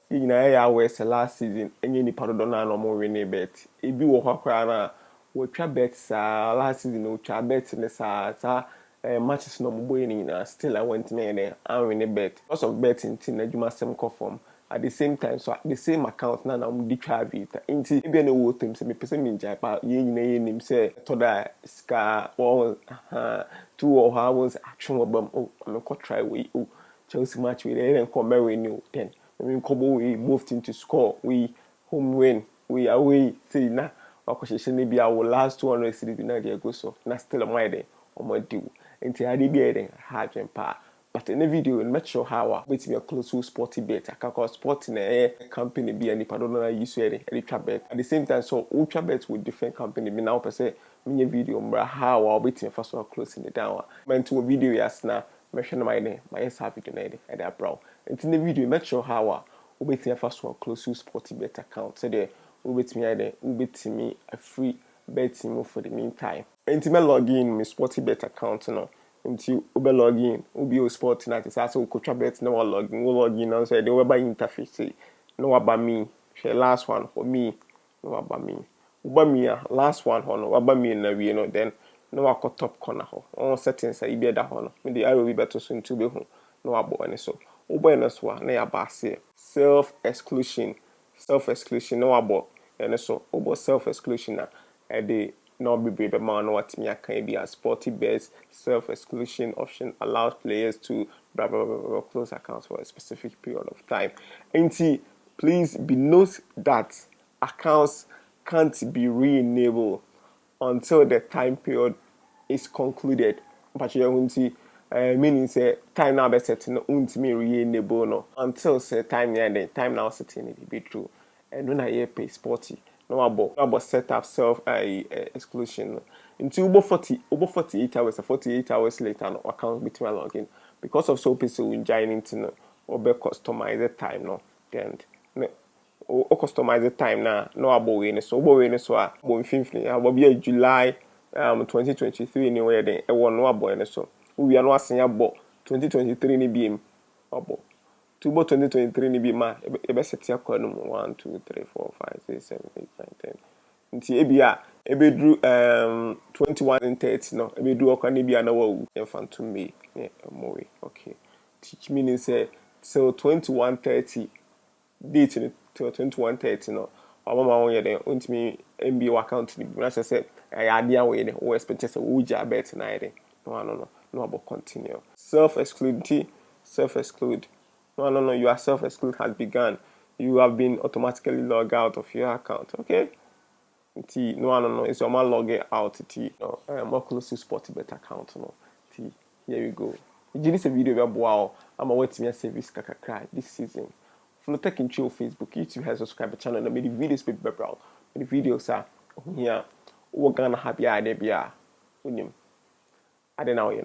you know, I was last season, and any part of the no more winning bet. It be what crana, what trap bets last season, no trap bets in the sa matches no winning. Still, I went me and I win a bet. Lots of betting, tin, you must some conform. At the same time, so at the same account, now I'm the trade. Into even a word him, say me person in Japan, ye name say, to that scar, 2 or hours action of them. Oh, I'm a try we, oh, Chelsea match with and come very new. Then, I mean, Kobo, we moved into score, we home win, we away, say, nah, or question maybe our last 200 cities in idea go so, not still a my day, or my due. Until I did be hard and power. But in the video, in make sure how with me a close to Sporty Bet. I can call Sporting a company be any pardon I use any trap bet. At the same time, so ultra bets with different company. Me now per se me video mbra how I'll be me first one closing it down. Man to a video yes now. Mention my name, my happy to need at that brow. And in the video, make sure how I'll be me first one close to Sporty Bet account. So there will be me a free betting for the meantime. And to me log in my Sporty Bet account now. Until ube login, ube o sport night is also coach bet no login and say the web interface no about me. Share last one for me, no about me. Uba me last one no about me na we no then no akọ top corner ho. On settings I be that ho. Me the arrow be better so into be ho. No about any so. Uba no so na ya ba say self exclusion no about and so uba self exclusion na the no be brave man what me can be a Sporty Bet self-exclusion option allows players to blah, blah, blah, blah, close accounts for a specific period of time. And please be note that accounts can't be re-enabled until the time period is concluded. But you won't see meaning say time now be set no me re-enable no until say time now setting it be true. And when I pay Sporty no about set up self exclusion until over 48 hours or 48 hours later no account between login because of so people will join into no or be customize the time no then o customize the time na no about we so bo finfini about be July 2023 ni we den e won no about so we are no asen abo 2023 ni bi em abo Tubo 2023 ni bi ma ebe set akwa no 1 2 3 4 5 6 7 8 9 10 nti ebia ebedru 21 and 30 no ebedru okwa ni bia na wawu emfanto me mowe okay teach meaning say so 21:30 date till 21:30 no mama won ye den untimi MB account ni na say ya ade awe ne wo expect say wo ja bet na ide no about continue self exclude no, your self-exclude has begun. You have been automatically logged out of your account. Okay? No. It's your man log out. More close to Sporty Bet account. No. Here we go. This a video about wow. I'm awaiting your service kakakra this season. Follow Tech and Chill Facebook, YouTube has subscribe the channel. And made the videos be better. The videos are here. We're gonna have your idea. I don't know.